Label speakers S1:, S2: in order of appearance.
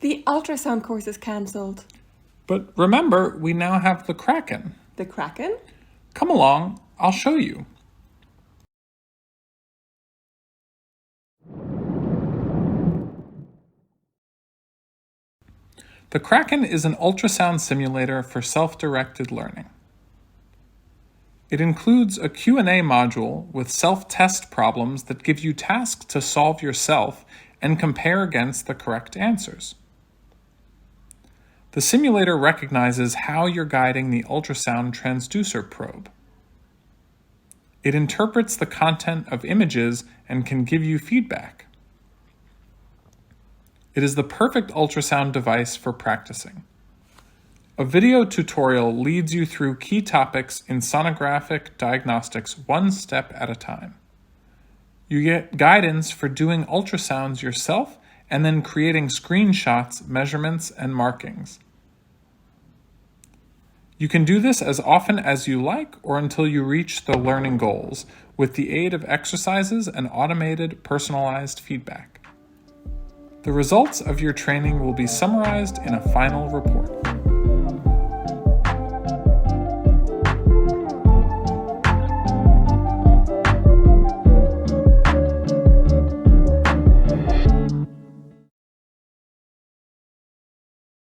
S1: The ultrasound course is cancelled.
S2: But remember, we now have the Kraken.
S1: The Kraken?
S2: Come along, I'll show you. The Kraken is an ultrasound simulator for self-directed learning. It includes a Q&A module with self-test problems that give you tasks to solve yourself and compare against the correct answers. The simulator recognizes how you're guiding the ultrasound transducer probe. It interprets the content of images and can give you feedback. It is the perfect ultrasound device for practicing. A video tutorial leads you through key topics in sonographic diagnostics one step at a time. You get guidance for doing ultrasounds yourself and then creating screenshots, measurements, and markings. You can do this as often as you like or until you reach the learning goals with the aid of exercises and automated personalized feedback. The results of your training will be summarized in a final report.